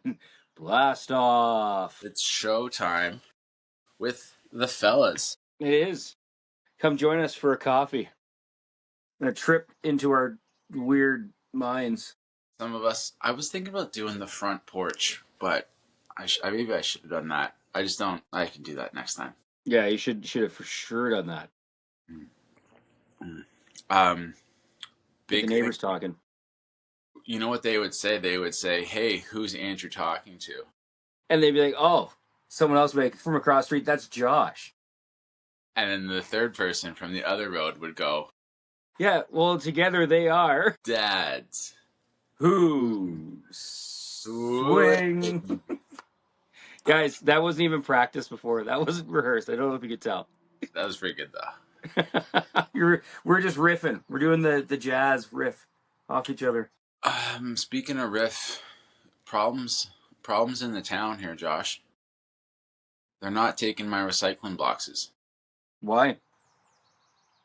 on. Blast off. It's show time with the fellas. It is. Come join us for a coffee. And a trip into our weird minds. Some of us, I was thinking about doing the front porch, but maybe I should have done that. I just don't. I can do that next time. Yeah, you should have for sure done that. Big the neighbors talking. You know what they would say? They would say, "Hey, who's Andrew talking to?" And they'd be like, "Oh, someone else would be like, from across the street, that's Josh." And then the third person from the other road would go, "Yeah, well, together they are Dads. Who Slang." Guys, that wasn't even practiced before. That wasn't rehearsed. I don't know if you could tell. That was pretty good, though. We're just riffing. We're doing the jazz riff off each other. Speaking of riff, problems in the town here, Josh. They're not taking my recycling boxes. Why?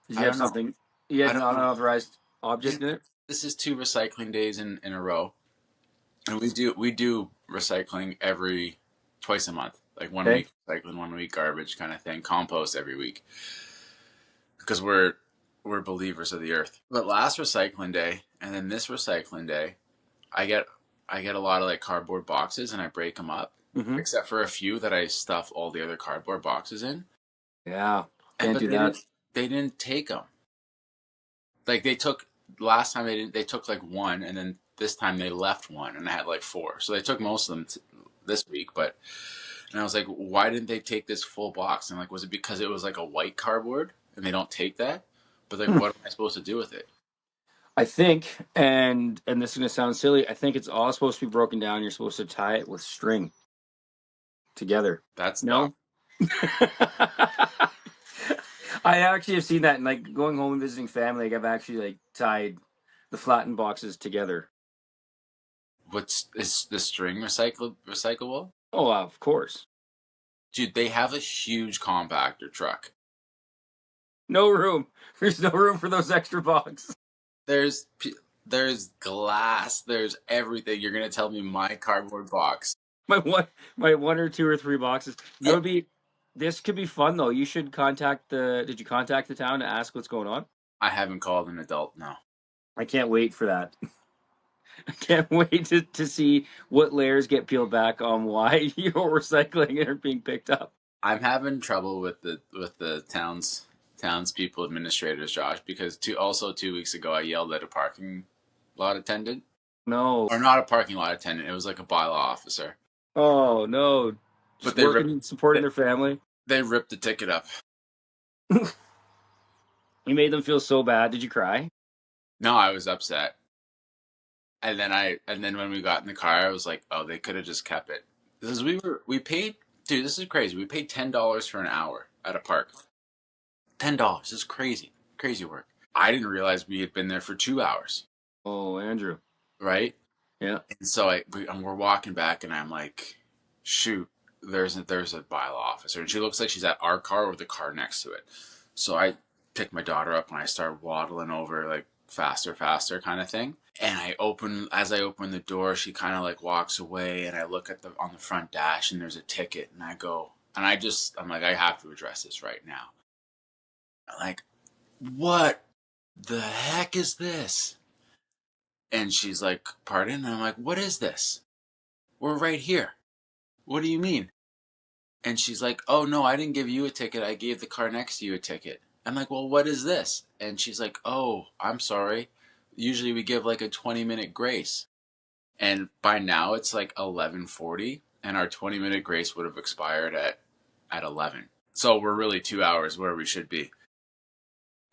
Did you have something? You had an unauthorized object in it? This is 2 recycling days in a row. And we do recycling twice a month. Like 1 week recycling, 1 week garbage kind of thing. Compost every week. Because we're believers of the earth. But last recycling day and then this recycling day, I get a lot of like cardboard boxes and I break them up. Mm-hmm. Except for a few that I stuff all the other cardboard boxes in. Yeah, can't do that. They didn't take them. Like last time they took like 1, and then this time they left 1, and I had like 4. So they took most of them this week, and I was like, why didn't they take this full box? And like, was it because it was like a white cardboard and they don't take that? But like, what am I supposed to do with it? I think, and this is gonna sound silly, I think it's all supposed to be broken down. You're supposed to tie it with string together. That's no. I actually have seen that, and like going home and visiting family, like I've actually like tied the flattened boxes together. Is the string recyclable? Oh, of course. Dude, they have a huge compactor truck. No room. There's no room for those extra boxes. There's glass. There's everything. You're gonna tell me my cardboard box? My 1 or 2 or 3 boxes. That would be. This could be fun though. You should contact Did you contact the town to ask what's going on? I haven't called an adult. No. I can't wait for that. I can't wait to see what layers get peeled back on why your recycling are being picked up. I'm having trouble with the townspeople administrators, Josh, because 2 weeks ago I yelled at a parking lot attendant. No. Or not a parking lot attendant. It was like a bylaw officer. Oh no. Just but supporting their family. They ripped the ticket up. You made them feel so bad. Did you cry? No, I was upset. And then when we got in the car, I was like, oh, they could have just kept it. Because we paid, dude, this is crazy. We paid $10 for an hour at a park. $10. This is crazy. Crazy work. I didn't realize we had been there for 2 hours. Oh, Andrew. Right? Yeah. And so we're walking back, and I'm like, shoot, there's a bylaw officer. And she looks like she's at our car or the car next to it. So I pick my daughter up, and I start waddling over, like, faster kind of thing. And as I open the door, she kind of like walks away, and I look on the front dash, and there's a ticket, and I'm like, I have to address this right now. I'm like, what the heck is this? And she's like, pardon? And I'm like, what is this? We're right here. What do you mean? And she's like, oh no, I didn't give you a ticket. I gave the car next to you a ticket. I'm like, well, what is this? And she's like, oh, I'm sorry. Usually we give like a 20-minute grace. And by now it's like 11:40, and our 20-minute grace would have expired at 11. So we're really 2 hours where we should be.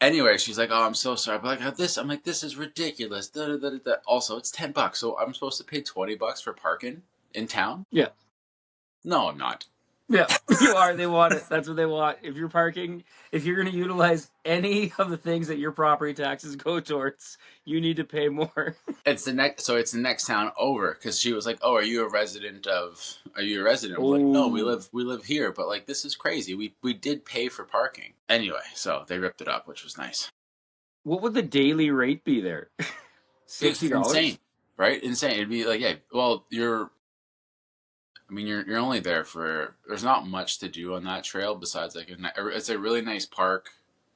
Anyway, she's like, oh, I'm so sorry. But I'm like, this is ridiculous. Da, da, da, da. Also, it's $10. So I'm supposed to pay $20 for parking in town? Yeah. No, I'm not. Yeah, you are. They want it. That's what they want. If you're parking, if you're going to utilize any of the things that your property taxes go towards, you need to pay more. It's the next town over, because she was like, "Oh, are you a resident?" I'm like, no, we live here, but like this is crazy. We did pay for parking anyway, so they ripped it up, which was nice. What would the daily rate be there? $60. Insane, right? Insane. It'd be like, yeah, well, I mean, you're only there for. There's not much to do on that trail besides like it's a really nice park,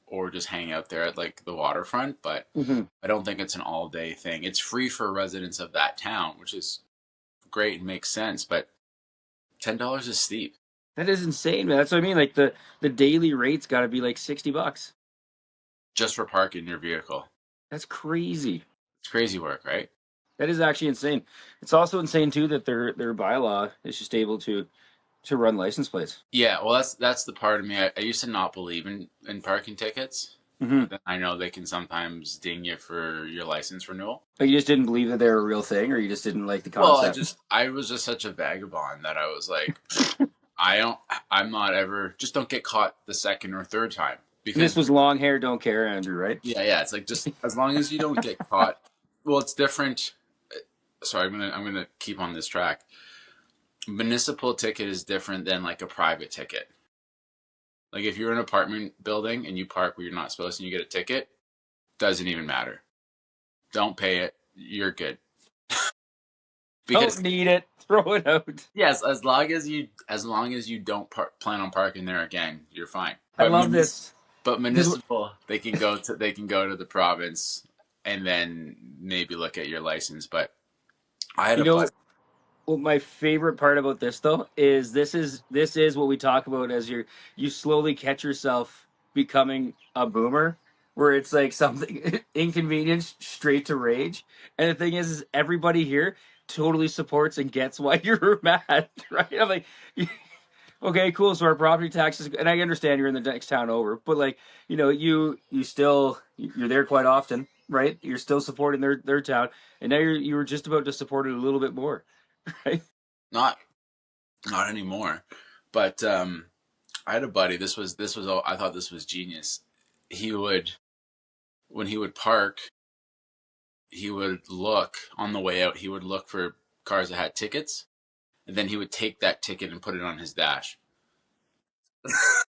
or just hang out there at like the waterfront. But Hmm. I don't think it's an all day thing. It's free for residents of that town, which is great and makes sense. But $10 is steep That is insane, man. That's what I mean. Like the daily rate's got to be like $60. just for parking your vehicle. That's crazy. It's crazy work, right? That is actually insane. It's also insane too that their bylaw is just able to run license plates. Yeah, well, that's the part of me. I used to not believe in parking tickets, Hmm. but then I know they can sometimes ding you for your license renewal. Like you just didn't believe that they were a real thing, or you just didn't like the Well, concept. I was just such a vagabond that I was like, I don't, I'm not ever, just don't get caught the second or third time And this because was long hair, don't care, Andrew, right? yeah, it's like just as long as you don't get caught. Well, it's different. Sorry, I'm gonna keep on this track. Municipal ticket is different than like a private ticket. Like if you're in an apartment building and you park where you're not supposed to and you get a ticket, doesn't even matter. Don't pay it. You're good. Don't Because need it. Throw it out. yes, as long as you don't plan on parking there again, you're fine. I love this But because municipal, they can go to the province and then maybe look at your license. But I had you a buddy. know what my favorite part about this though is this is what we talk about as you slowly catch yourself becoming a boomer, where it's like something inconvenience straight to rage. And the thing is everybody here totally supports and gets why you're mad, right? I'm like, okay, cool. So our property taxes, and I understand you're in the next town over, but like, you still you're there quite often, right? You're still supporting their town, and now you were just about to support it a little bit more, right? Not not anymore. But I had a buddy. All. I thought this was genius. He would when he would park, he would look on the way out. He would look for cars that had tickets, and then he would take that ticket and put it on his dash.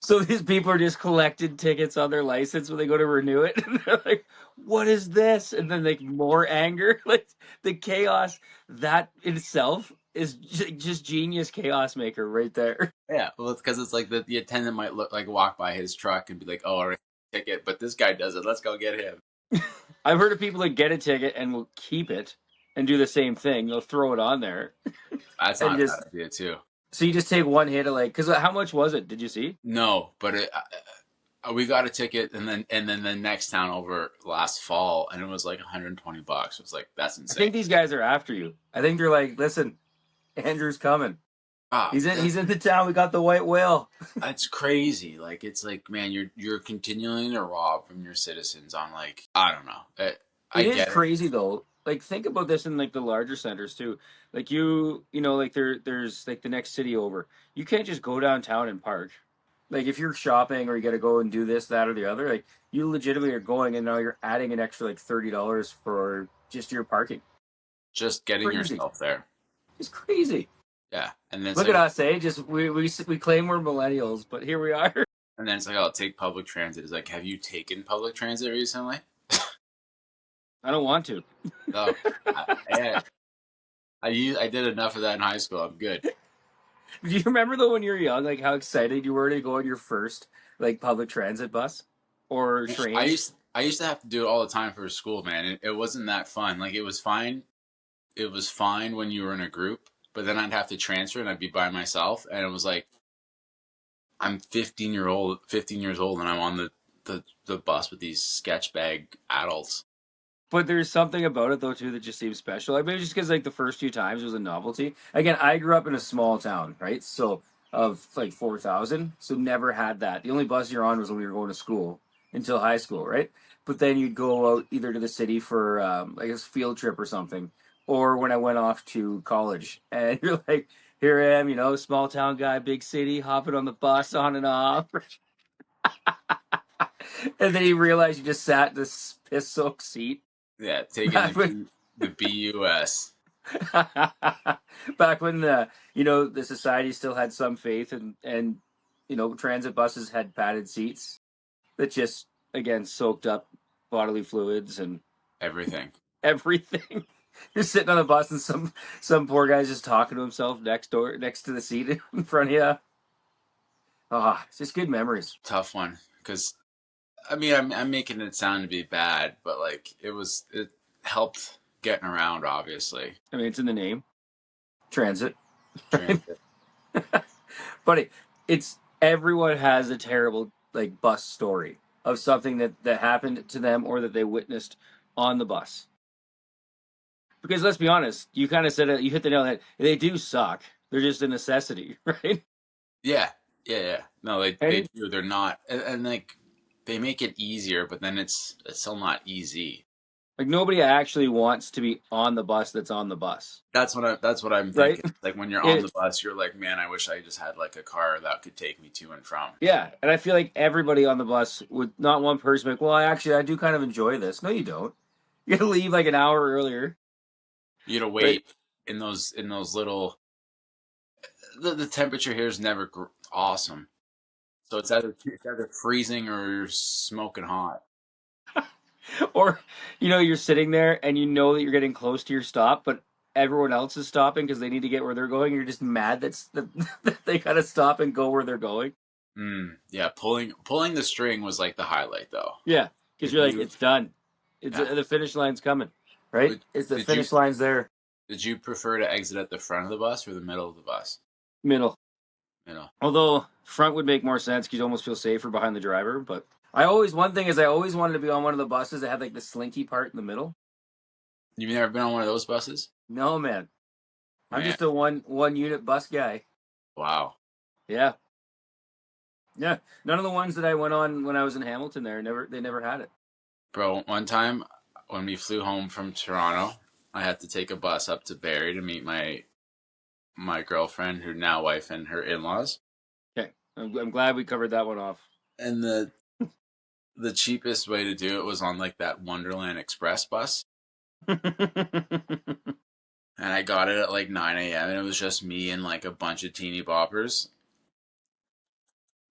So these people are just collected tickets on their license when they go to renew it, and they're like, "What is this?" And then like more anger, like the chaos that in itself is just genius chaos maker right there. Yeah, well, it's because it's like the attendant might look like walk by his truck and be like, "Oh, all right, ticket," but this guy does it. Let's go get him. I've heard of people that get a ticket and will keep it and do the same thing. They'll throw it on there That's and not a just bad idea too. so you just take one hit of like because how much was it? Did you see? No, but we got a ticket, and then the next town over last fall, and it was like $120. It was like that's I insane. think these guys are after you. I think they're like, listen, Andrew's coming. Ah, He's in the town. We got the white whale. that's crazy. Like it's like, man, you're continuing to rob from your citizens on like I don't know. I It is get it. crazy though. Like think about this in like the larger centers too. Like like there's like the next city over. You can't just go downtown and park. Like if you're shopping or you got to go and do this, that, or the other, like you legitimately are going and now you're adding an extra like $30 for just your parking. Just getting Crazy. yourself there. It's crazy. Yeah, and then it's Look at like, us, eh? Just we claim we're millennials, but here we are. I'll take public transit. It's like, have you taken public transit recently? I don't want to. No, yeah, I did enough of that in high school. I'm good. Do you remember though when you were young, like how excited you were to go on your first like public transit bus or train? I used to have to do it all the time for school, man. It wasn't that fun. Like it was fine. It was fine when you were in a group, but then I'd have to transfer and I'd be by myself, and it was like I'm 15 years old, and I'm on the bus with these sketch bag adults. But there's something about it though too that just seems special. Like maybe just because like the first few times it was a novelty. Again, I grew up in a small town, right? So of like 4,000, so never had that. The only bus you're on was when we were going to school until high school, right? But then you'd go out either to the city for like a field trip or something, or when I went off to college, and you're like, here I am, small town guy, big city, hopping on the bus on and off, and then you realize you just sat in this piss soaked seat. Yeah, taking Back when the BUS. back when the society still had some faith and transit buses had padded seats that just again soaked up bodily fluids and Everything. everything. You're sitting on the bus and some poor guy's just talking to himself next to the seat in front of you. Ah, it's just good memories. Tough one, because I mean, I'm making it sound to be bad, but like it helped getting around, obviously. I mean, it's in the name, transit. Transit. But it's everyone has a terrible like bus story of something that happened to them or that they witnessed on the bus. Because let's be honest, you kind of said it, you hit the nail on that they do suck. They're just a necessity, right? Yeah, yeah, yeah. No, they And do. They're not, and like they make it easier, but then it's still not easy. like nobody actually wants to be on the bus that's on the bus, That's what I'm right? thinking. Like when you're on It the bus, you're like, man, I wish I just had like a car that could take me to and from. Yeah, and I feel like everybody on the bus would not one person be like, well, actually, I do kind of enjoy this. No, you don't. You gotta leave like an hour earlier, You gotta right? wait in those little. The temperature here is never awesome, so it's either freezing or you're smoking hot. Or you're sitting there and you know that you're getting close to your stop, but everyone else is stopping because they need to get where they're going. You're just mad that they gotta stop and go where they're going. Yeah, pulling the string was like the highlight though. Yeah, because If you're like, you it's done. It's yeah, the finish line's coming, right? Would- It's the did you finish line's there, did you prefer to exit at the front of the bus or the middle of the bus? middle. You know, Although front would make more sense because you almost feel safer behind the driver. But one thing is I always wanted to be on one of the buses that had like the slinky part in the middle. you've never been on one of those buses, No, man. I'm man. just a one unit bus guy. Wow, Yeah. Yeah. None of the ones that I went on when I was in Hamilton they never had it. bro. One time when we flew home from Toronto, I had to take a bus up to Barrie to meet my girlfriend, who now wife, and her in laws. Okay. I'm glad we covered that one off. And the cheapest way to do it was on like that Wonderland Express bus. And I got it at like 9 a.m. and it was just me and like a bunch of teeny boppers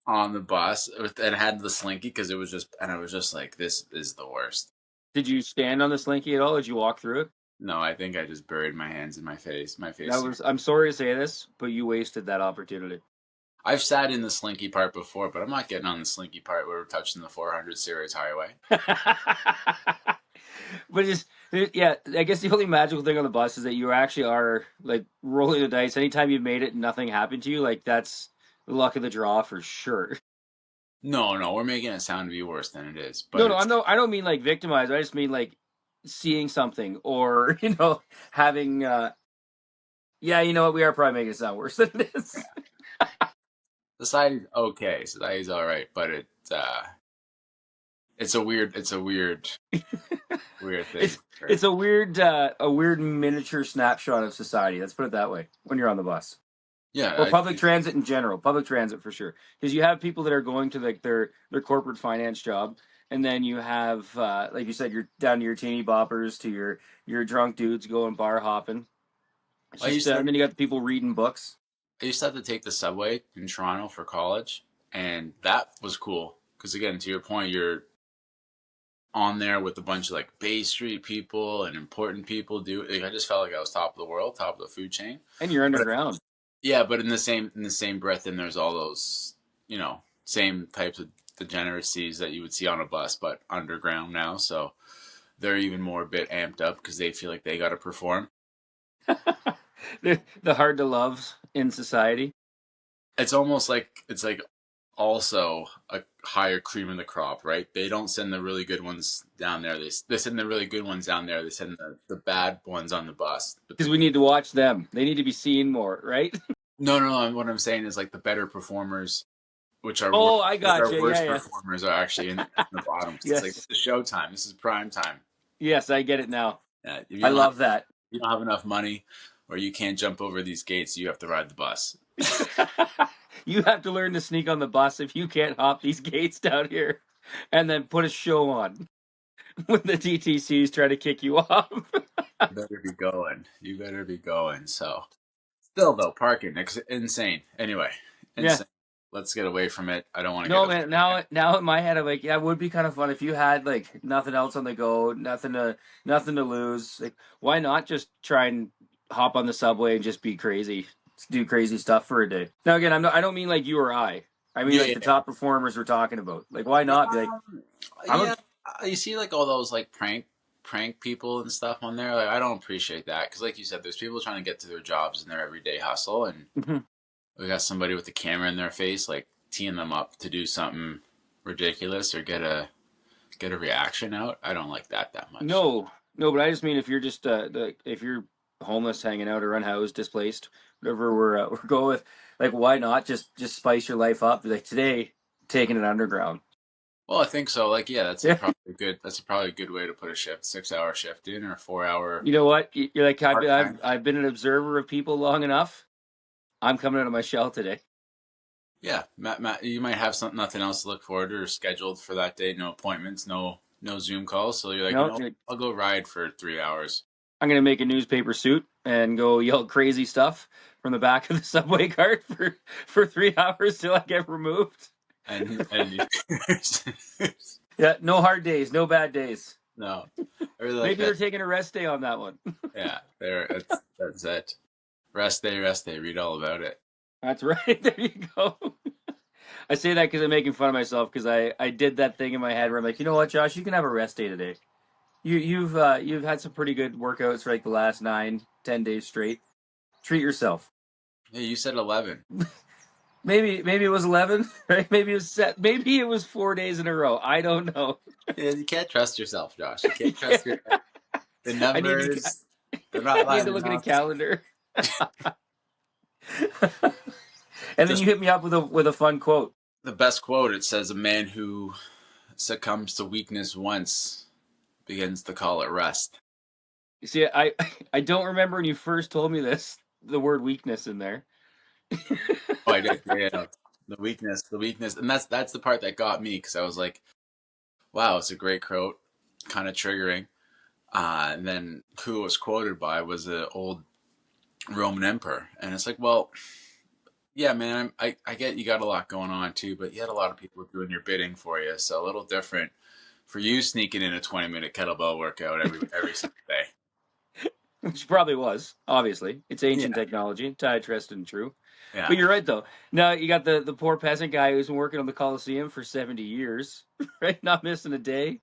on the bus. And it had the slinky because I was just like, this is the worst. Did you stand on the slinky at all? Did you walk through it? No, I think I just buried my hands in my face. My That face. was I'm sorry to say this, but you wasted that opportunity. I've sat in the slinky part before, but I'm not getting on the slinky part where we're touching the 400 series highway. But just yeah, I guess the only magical thing on the bus is that you actually are like rolling the dice. Anytime you've made it and nothing happened to you, like that's the luck of the draw for sure. No, no, we're making it sound to be worse than it is. No, But no, it's I don't mean like victimized. I just mean like seeing something or having. Yeah, you know what? We are probably making it sound worse than it is. society's okay. Society's all right, but it's a weird thing. It's it's a weird miniature snapshot of society. Let's put it that way. When you're on the bus. Yeah, Or public transit in general, public transit for sure, because you have people that are going to like their corporate finance job, and then you have like you said, you're down to your teeny boppers to your drunk dudes going bar hopping. It's I just used to and then you got the people reading books. I used to have to take the subway in Toronto for college, and that was cool because again, to your point, you're on there with a bunch of like Bay Street people and important people. Like, I just felt like I was top of the world, top of the food chain. And you're But underground. yeah, but in the same breath, then there's all those same types of degeneracies that you would see on a bus, but underground now. So they're even more a bit amped up because they feel like they got to perform. The hard to loves in society. It's almost like it's like also a higher cream in the crop, right? They don't send the really good ones down there. They send the really good ones down there. They send the bad ones on the bus. But Because we need to watch them. They need to be seen more, right? no, no, no. What I'm saying is like the better performers, which are Oh, I which are gotcha. worse Yeah, yeah. performers, are actually in the bottom. It's like Yes, this is showtime. This is prime time. yes, I get it now. Yeah, if I love that. you don't have enough money, or you can't jump over these gates, you have to ride the bus. You have to learn to sneak on the bus if you can't hop these gates down here, and then put a show on when the TTCs try to kick you off. You better be going. You better be going. So still though, parking insane. Anyway, Yeah, insane. let's get away from it. I don't want to get No, upset. man. Now in my head, I'm like, yeah, it would be kind of fun if you had like nothing else on the go, nothing to lose. Like, why not just try and hop on the subway and just be crazy, do crazy stuff for a day? Now, again, I don't mean like you or I. I mean Yeah, like yeah, the yeah. top performers we're talking about. Like, why not be like, I'm a Yeah, you see like all those like prank people and stuff on there. Like I don't appreciate that because, like you said, there's people trying to get to their jobs in their everyday hustle, and we got somebody with a camera in their face, like teeing them up to do something ridiculous or get a reaction out. I don't like that much. no, but I just mean if you're just if you're homeless, hanging out or unhoused, displaced, whatever we're going with, like, why not just spice your life up? Like today, taking it underground. Well, I think so. Like, yeah, that's a Yeah. probably a good. That's a probably a good way to put a shift. 6 hour shift in or 4 hour You know what? You're like part time. I've been an observer of people long enough. I'm coming out of my shell today. Yeah, Matt, you might have something, nothing else to look forward to or scheduled for that day. No appointments, no Zoom calls. So you're like, No, I'll go ride for 3 hours. I'm gonna make a newspaper suit and go yell crazy stuff from the back of the subway cart for 3 hours till I get removed. And you, Yeah, no hard days, no bad days. no, I really like Maybe they're that. taking a rest day on that one. Yeah, there. That's it. Rest day, rest day. Read all about it. That's right. There you go. I say that because I'm making fun of myself because I did that thing in my head where I'm like, you know what, Josh, you can have a rest day today. You've had some pretty good workouts for like the last 9, 10 days straight. Treat yourself. Hey, you said 11. Maybe it was 11, right? Maybe it was set. Maybe it was 4 days in a row. I don't know. Yeah, you can't trust yourself, Josh. You can't trust your the I need to numbers. They're not I need to lining look at a up. calendar. And then Just you hit me up with a fun quote. the best quote. It says, "A man who succumbs to weakness once begins to call it rest." You see, I don't remember when you first told me this, the word weakness in there. Oh, I did. Yeah, no. The weakness, and that's the part that got me because I was like, "Wow, it's a great quote, kind of triggering." And then who it was quoted by was an old Roman emperor, and it's like, well, yeah, man, I get you got a lot going on too, but you had a lot of people doing your bidding for you, so a little different for you sneaking in a 20-minute kettlebell workout every single day. Which probably was, obviously. It's ancient Yeah, technology, tried, tested, and true. yeah. But you're right, though. Now you got the poor peasant guy who's been working on the Coliseum for 70 years, right? Not missing a day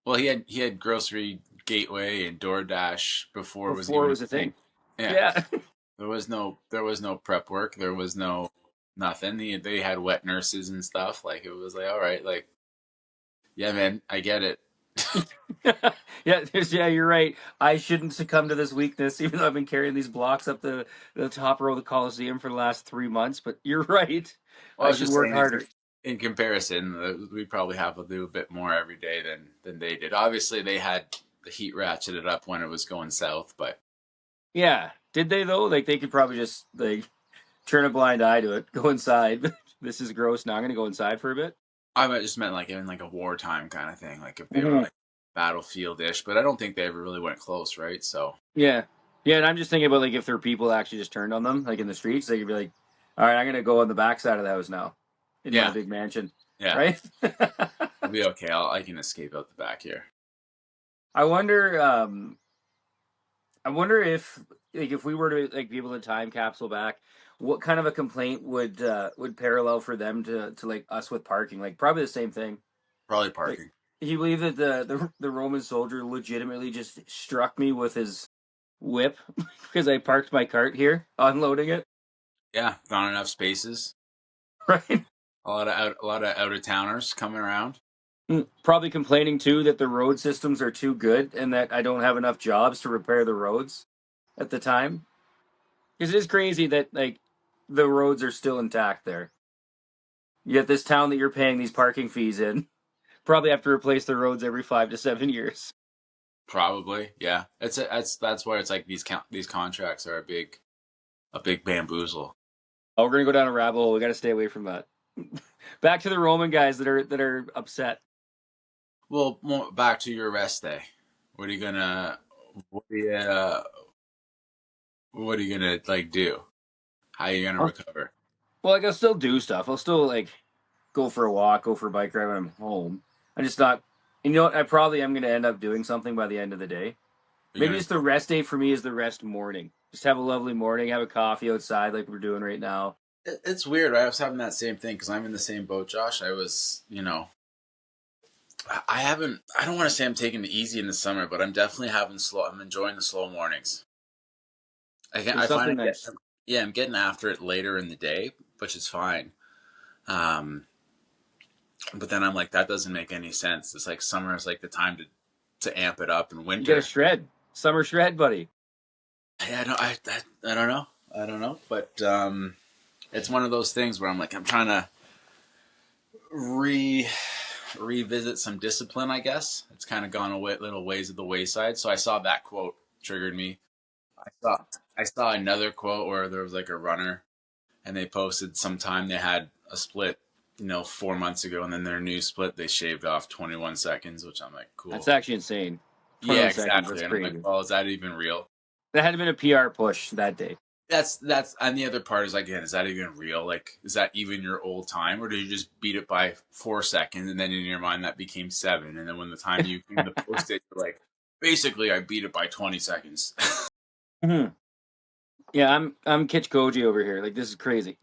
Well, he had Grocery Gateway and DoorDash before it was before it even a was a thing. thing. Yeah, Yeah. there was no prep work. There was no nothing. They had wet nurses and stuff. Like it was like, all right, like yeah, man, I get it. Yeah, you're right. I shouldn't succumb to this weakness, even though I've been carrying these blocks up the top row of the Coliseum for the last 3 months. But you're right. Well, I I was should just work saying, harder. in comparison, we probably have to do a bit more every day than they did. Obviously, they had the heat ratcheted up when it was going south, but Yeah. Did they though? Like they could probably just like turn a blind eye to it, go inside. This is gross. Now I'm gonna go inside for a bit. just meant like in like a wartime kind of thing, like if they were Hmm. like battlefield-ish. But I don't think they ever really went close, right? So Yeah. Yeah, and I'm just thinking about like if there are people that actually just turned on them, like in the streets, they could be like, all right, I'm gonna go on the back side of the house now in my yeah, big mansion. yeah, Right? I'll be okay. I can escape out the back here. I wonder I wonder if like if we were to like be able to time capsule back, what kind of a complaint would parallel for them to like us with parking? Like probably the same thing. Probably Like parking. you believe that the Roman soldier legitimately just struck me with his whip because I parked my cart here, unloading it, Yeah, not enough spaces. right? A lot of out of towners coming around. Probably complaining too that the road systems are too good and that I don't have enough jobs to repair the roads at the time. Because it is crazy that like the roads are still intact there. Yet this town that you're paying these parking fees in probably have to replace the roads every 5 to 7 years. Probably, yeah. That's where it's like these contracts are a big bamboozle. Oh, we're gonna go down a rabbit hole. We got to stay away from that. Back to the Roman guys that are upset. Well, back to your rest day. What are you gonna what are you, what are you gonna like do? How are you gonna Oh, recover? Well, like I'll still do stuff. I'll still like go for a walk, go for a bike ride when I'm home. I'm just not. You know what? I probably am going to end up doing something by the end of the day. You're Maybe gonna. just the rest day for me is the rest morning. Just have a lovely morning, have a coffee outside like we're doing right now. It's weird. I was having that same thing because I'm in the same boat, Josh. I was, I haven't. I don't want to say I'm taking it easy in the summer, but I'm definitely having slow. I'm enjoying the slow mornings. There's I find something nice. yeah, I'm getting after it later in the day, which is fine. Um, but then I'm like, that doesn't make any sense. It's like summer is like the time to amp it up, and You got a winter. shred, summer shred, buddy. Yeah, I don't know. I don't know, but it's one of those things where I'm like, I'm trying to re revisit some discipline. I guess it's kind of gone away little ways of the wayside. So I saw that quote triggered me. I saw I saw another quote where there was like a runner and they posted sometime they had a split, 4 months ago, and then their new split they shaved off 21 seconds, which I'm like, That's cool. actually insane. Yeah, 21 seconds. exactly. That's And I'm like, crazy. well, is that even real? That had been a PR push that day. That's and the other part is like, again, is that even real? Like, is that even your old time, or did you just beat it by 4 seconds, and then in your mind that became seven, and then when the time you came to post it, you're like, basically, I beat it by 20 seconds. Mm-hmm. Yeah, I'm Kitch Koji over here. Like this is crazy.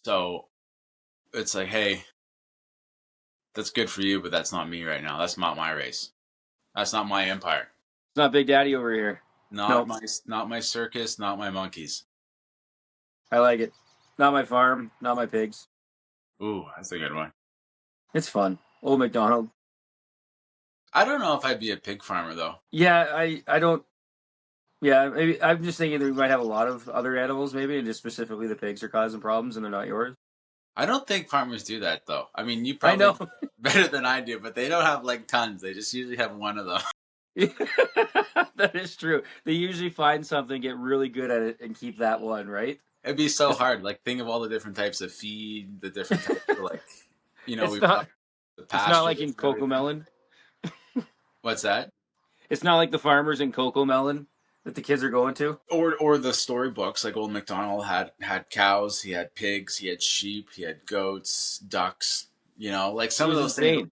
So it's like, hey, that's good for you, but that's not me right now. That's not my race. That's not my empire. It's not Big Daddy over here. Not Nope. my not my circus. Not my monkeys. I like it. Not my farm. Not my pigs. Ooh, that's a good one. It's fun. Old McDonald. I don't know if I'd be a pig farmer though. Yeah, I don't. Yeah, maybe I'm just thinking that we might have a lot of other animals, maybe, and just specifically the pigs are causing problems, and they're not yours. I don't think farmers do that though. I mean, you I probably know. know better than I do, but they don't have like tons. They just usually have one of them. That is true. They usually find something, get really good at it, and keep that one, right? It'd be so It's, hard. Like, think of all the different types of feed, the different types of like, it's we've not. got the It's not pastures like in and everything. Coco What's that? It's not like the farmers in Coco Melon that the kids are going to. Or the storybooks, like old MacDonald had cows, he had pigs, he had sheep, he had goats, ducks. Like He some of was those things. insane.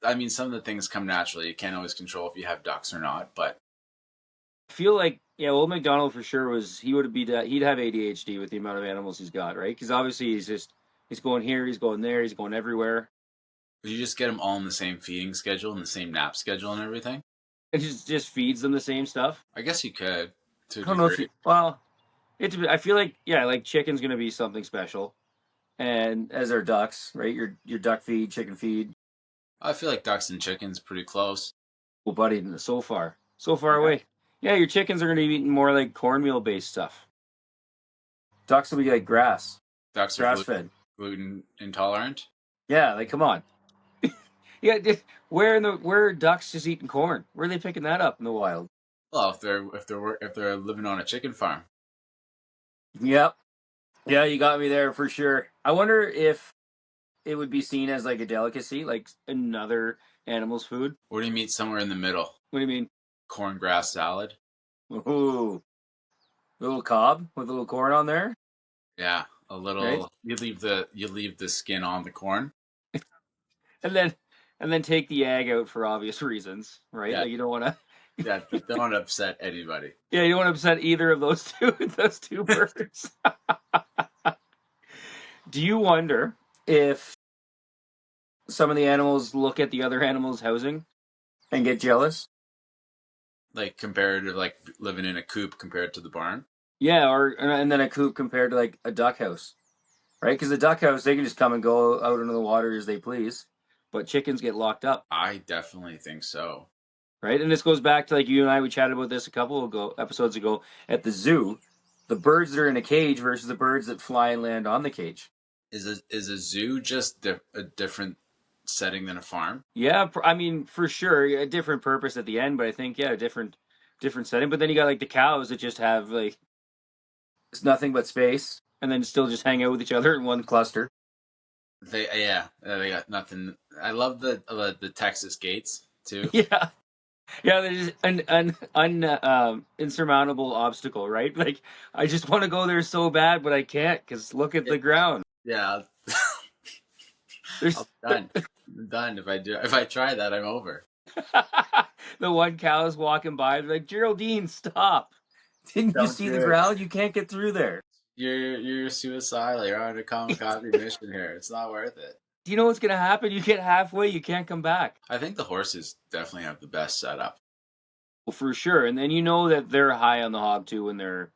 I mean, some of the things come naturally. You can't always control if you have ducks or not. But I feel like yeah, old McDonald for sure was he would be he'd have ADHD with the amount of animals he's got, right? Because obviously he's going here, he's going there, he's going everywhere, you just get them all in the same feeding schedule and the same nap schedule and everything. and just feeds them the same stuff. I guess you could, to a I don't know if degree. you well, I feel like yeah, like chicken's gonna be something special, and as are ducks, right? Your duck feed, chicken feed. I feel like ducks and chickens pretty close. Well, buddy, so far Yeah, away. Yeah, your chickens are gonna be eating more like cornmeal based stuff. Ducks will be like ducks are grass fed. gluten intolerant. Yeah, like come on. Yeah, where are ducks just eating corn? Where are they picking that up in the wild? Well, if they're living on a chicken farm, Yep. Yeah, you got me there for sure. I wonder if it would be seen as like a delicacy, like another animal's food. or do you meet somewhere in the middle? What do you mean? Corn grass salad. Ooh, little cob with a little corn on there, Yeah, a right? little. You leave the skin on the corn. And then take the egg out for obvious reasons, right? Yeah, Like you don't want to. yeah. Don't upset anybody. Yeah, you don't want to upset either of those two those two birds. Do you wonder if some of the animals look at the other animals' housing and get jealous? Like compared to like living in a coop compared to the barn. Yeah, or and then a coop compared to like a duck house, right? Because the duck house they can just come and go out into the water as they please, but chickens get locked up, I definitely think so. right? And this goes back to like you and I we chatted about this a couple of episodes ago at the zoo. The birds that are in a cage versus the birds that fly and land on the cage. Is a zoo just a different setting than a farm? Yeah, I mean for sure a different purpose at the end, but I think yeah, a different setting. But then you got like the cows that just have like it's nothing but space, and then still just hang out with each other in one cluster. They got nothing. I love the Texas gates too. Yeah, yeah. There's an insurmountable obstacle, right? Like I just want to go there so bad, but I can't because look at Yeah, the ground. Yeah, There's I'll be done. I'm done. If I try that, I'm over. the one cow is walking by, they're like, Geraldine, stop. Didn't you Don't see do the it. ground? You can't get through there. You're suicidal. You're on a kamikaze mission here. It's not worth it. Do you know what's gonna happen? You get halfway, you can't come back. I think the horses definitely have the best setup. Well, for sure. And then you know that they're high on the hog too when they're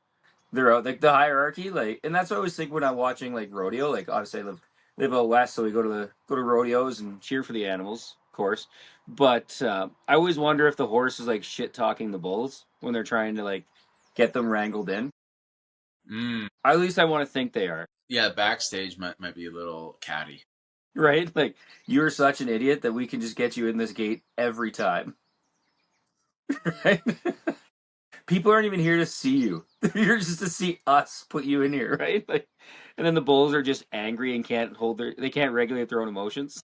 out like the hierarchy, like, and that's what I always think when I'm watching like rodeo. Like obviously I live out west, so we go to rodeos and cheer for the animals, of course. But I always wonder if the horse is like shit talking the bulls when they're trying to like get them wrangled in. Mm. At least I want to think they are. Yeah, backstage might be a little catty. Right? Like you're such an idiot that we can just get you in this gate every time. Right? People aren't even here to see you. They're here just to see us put you in here, right? Like, and then the bulls are just angry and they can't regulate their own emotions.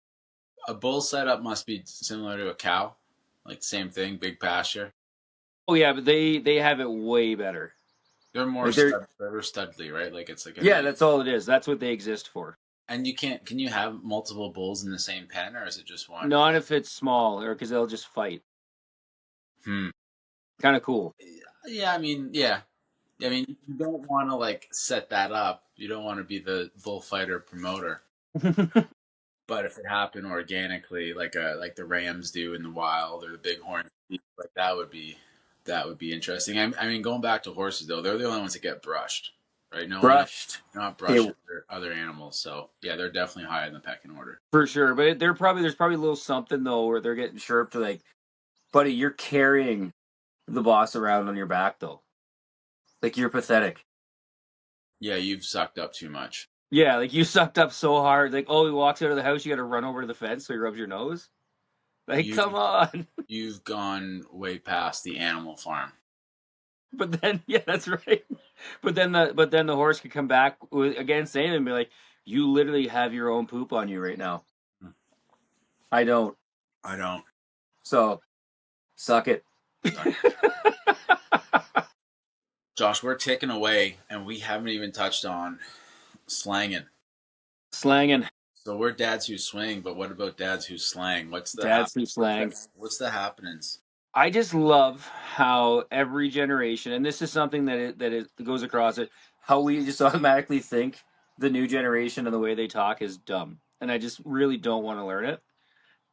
A bull setup must be similar to a cow, like same thing, big pasture. Oh yeah, but they have it way better. They're more Like they're they're studly, right? Like it's like a yeah, nice. that's all it is. That's what they exist for. And you can't. Can you have multiple bulls in the same pen, or is it just one? Not if it's small, or because they'll just fight. Hmm. Kind of cool. Yeah, I mean, yeah. I mean, you don't want to like set that up. You don't want to be the bullfighter promoter. But if it happened organically, like the Rams do in the wild or the Bighorn, like that would be interesting. I mean, going back to horses though, they're the only ones that get brushed, right? No one else Brushed. not Hey, brushed other animals. So yeah, they're definitely high in the pecking order. for sure, but there's probably a little something though where they're getting chirped like, buddy, you're carrying the boss around on your back though. Like you're pathetic. Yeah, you've sucked up too much. Yeah, like you sucked up so hard. Like, oh, he walks out of the house, you got to run over to the fence so he rubs your nose. Like, You've come on. you've gone way past the animal farm. But then, yeah, that's right. But then the horse could come back against Satan and be like, "You literally have your own poop on you right now. I don't. I don't. So suck it." Josh, we're ticking away, and we haven't even touched on slanging. Slanging. So we're dads who swing, but what about dads who slang? Dad's who slang. What's the happenings? I just love how every generation, and this is something that goes across it, how we just automatically think the new generation and the way they talk is dumb, and I just really don't want to learn it.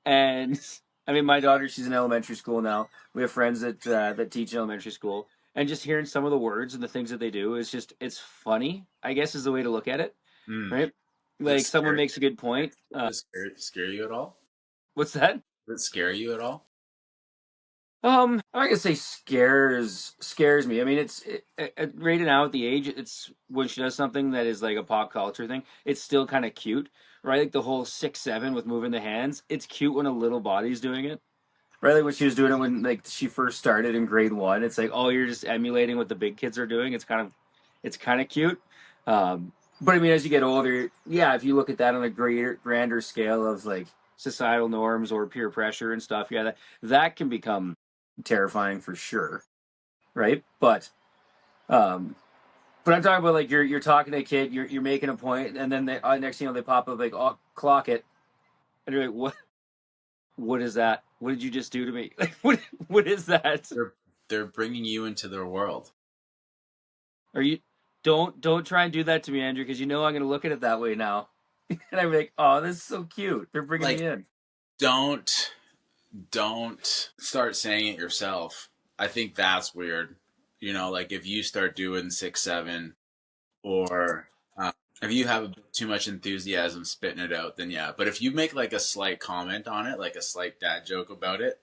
And I mean, my daughter, she's in elementary school now. We have friends that teach in elementary school, and just hearing some of the words and the things that they do is just it's funny. I guess is the way to look at it, Mm. right? Does Like it someone makes a good point. scare you at all? What's that? Does it scare you at all? I'm not gonna say scares me. I mean, right now at the age, it's when she does something that is like a pop culture thing. It's still kind of cute, right? Like the whole 6'7" with moving the hands. It's cute when a little body's doing it, right? Like when she was doing it when like she first started in grade one. It's like, oh, you're just emulating what the big kids are doing. It's kind of cute. But I mean, as you get older, yeah, if you look at that on a grander scale of like societal norms or peer pressure and stuff, yeah, that can become terrifying for sure, right? Um, but I'm talking about like you're talking to a kid, you're making a point, and then they next thing you know they pop up like, oh, clock it, and you're like, what is that? What did you just do to me? Like, what is that? They're bringing you into their world. Are you don't try and do that to me, Andrew, because you know I'm gonna look at it that way now, and I'm like, oh, this is so cute. They're bringing Like, me in. don't don't start saying it yourself. I think that's weird. You know, like if you start doing 6'7", or if you have too much enthusiasm spitting it out, then yeah. But if you make like a slight comment on it, like a slight dad joke about it,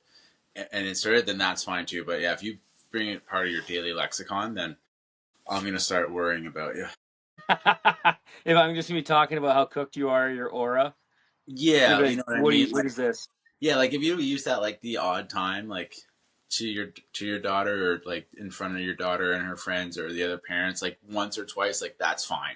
and insert it, then that's fine too. But yeah, if you bring it part of your daily lexicon, then I'm gonna start worrying about you. If I'm just gonna be talking about how cooked you are, your aura, you'd Yeah, be you like, know what I mean. what is this? Yeah, like if you use that like the odd time, like to your daughter, or like in front of your daughter and her friends or the other parents, like once or twice, like that's fine.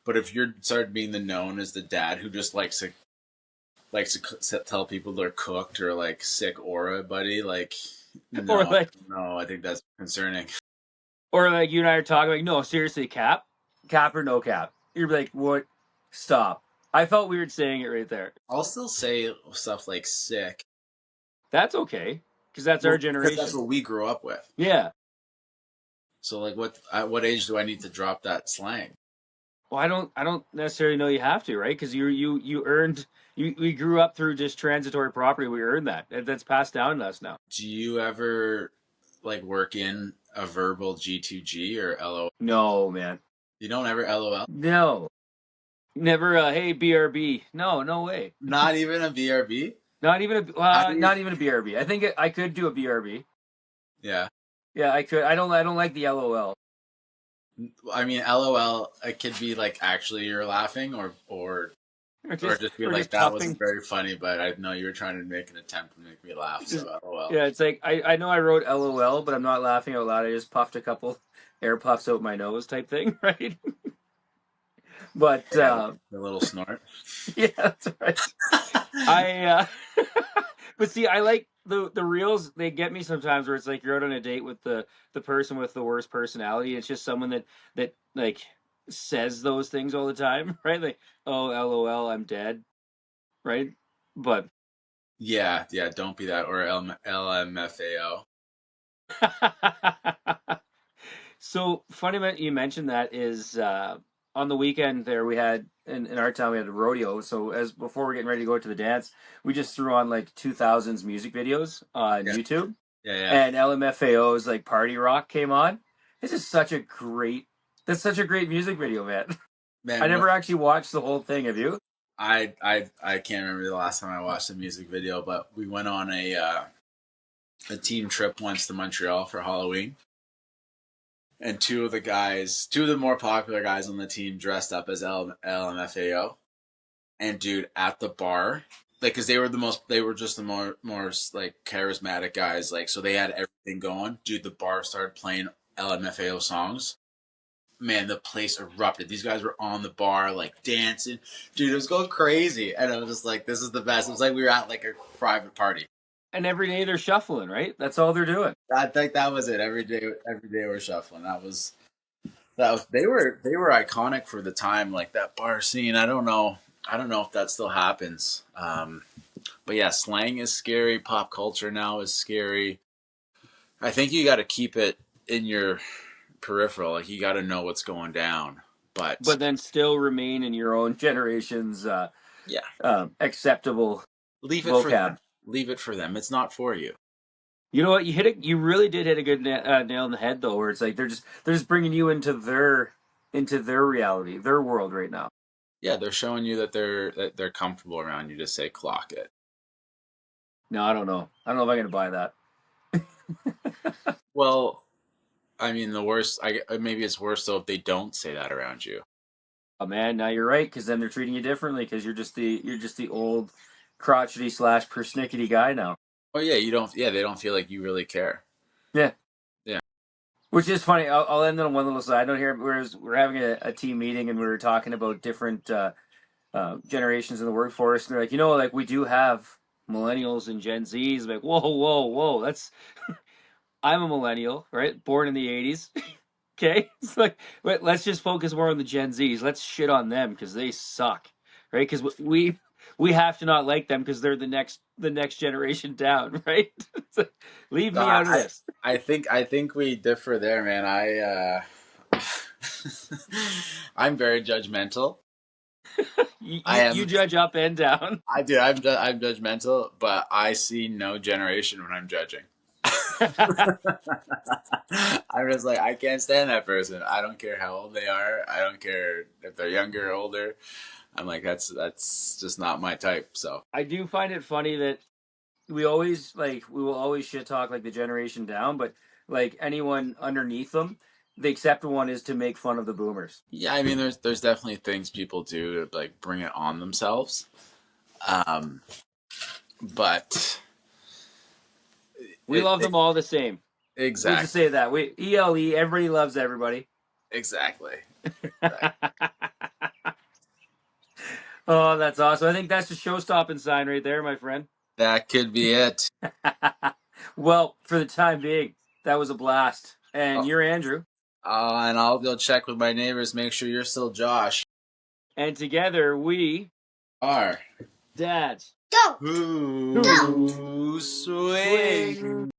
But if you're start being the known as the dad who just likes to tell people they're cooked, or like sick aura, buddy, like Or no, like no, I think that's concerning. or like you and I are talking like, no, seriously, cap or no cap? You'd be like, what? Stop. I felt weird saying it right there. I'll still say stuff like sick. That's okay, because that's our Well, because that's generation. what we grew up with. Yeah. So like, what at what age do I need to drop that slang? Well, I don't necessarily know you have to, right? Because you earned we grew up through just transitory property. We earned that. That's passed down to us now. Do you ever like work in a verbal G2G or LO? No, man. You don't ever LOL? No. Never. Hey, BRB. No, no way. Not even a BRB? Not even a How do you? not even a BRB. I think I could do a BRB. Yeah. Yeah, I could. I don't like the LOL. I mean, LOL. It could be like actually you're laughing, Or or just just be or like just that wasn't puffing. very funny, but I know you were trying to make an attempt to make me laugh. Just So LOL. yeah, it's like I know I wrote LOL, but I'm not laughing out loud. I just puffed a couple air puffs out my nose type thing, right? But Yeah, the little snort. yeah, that's right. I but see, I like the reels. They get me sometimes where it's like you're out on a date with the person with the worst personality. It's just someone that like says those things all the time, right? Like, oh, LOL, I'm dead, right? But Yeah, yeah. Don't be that or LMFAO. so funny that you mentioned that is on the weekend there we had in our town we had a rodeo. So as before we're getting ready to go to the dance, we just threw on like 2000s music videos on Yeah, YouTube, yeah, yeah. and LMFAO's like Party Rock came on. This is such a great that's such a great music video, man. I Man, never actually watched the whole thing. Have you? I can't remember the last time I watched a music video, but we went on a team trip once to Montreal for Halloween, and two of the more popular guys on the team dressed up as LMFAO, and dude at the bar, like, because they were just the more like charismatic guys, like, so they had everything going. Dude, the bar started playing LMFAO songs. Man, the place erupted. These guys were on the bar, like dancing. Dude, it was going crazy. And I was just like, this is the best. It was like we were at like a private party. And every day they're shuffling, right? That's all they're doing. I think that was it. Every day we're shuffling. That was they were iconic for the time, like that bar scene. I don't know if that still happens. But yeah, slang is scary. Pop culture now is scary. I think you got to keep it in your peripheral. Like you got to know what's going down. But But then still remain in your own generation's yeah, acceptable leave it for them. vocab. Leave it for them. It's not for you. You know what? You hit it. You really did hit a good nail in the head, though. Where it's like they're just bringing you into their reality, their world right now. Yeah, they're showing you that they're comfortable around you to say clock it. No, I don't know. I don't know if I'm gonna buy that. Well, I mean, the worst. Maybe it's worse though if they don't say that around you. Oh man, now you're right because then they're treating you differently because you're just the old crotchety slash persnickety guy now. Oh yeah, you don't. Yeah, they don't feel like you really care. Yeah, Yeah, which is funny. I'll end on one little side note here. We're having a team meeting and we were talking about different generations in the workforce. And they're like, like we do have millennials and Gen Zs. I'm like, whoa, whoa, whoa. I'm a millennial, right? Born in the '80s. Okay, it's like, let's just focus more on the Gen Zs. Let's shit on them because they suck, right? Because we have to not like them because they're the next generation down, right? So, leave so me out of this. I think we differ there, man. I'm very judgmental. I You am. judge up and down. I do. I'm judgmental, but I see no generation when I'm judging. I'm just like I can't stand that person. I don't care how old they are. I don't care if they're younger or older. I'm like that's just not my type. So I do find it funny that we will always shit talk like the generation down, but like anyone underneath them, the accepted one is to make fun of the boomers. yeah, I mean there's definitely things people do to like bring it on themselves. Um, but We love them all the same. We'll just exactly say that. We ELE, everybody loves everybody. exactly. Oh, that's awesome. I think that's the show stopping sign right there, my friend. That could be it. Well, for the time being, that was a blast. And Oh, you're Andrew. and I'll go check with my neighbors, make sure you're still Josh. And together we are dads. Go. Who Swing.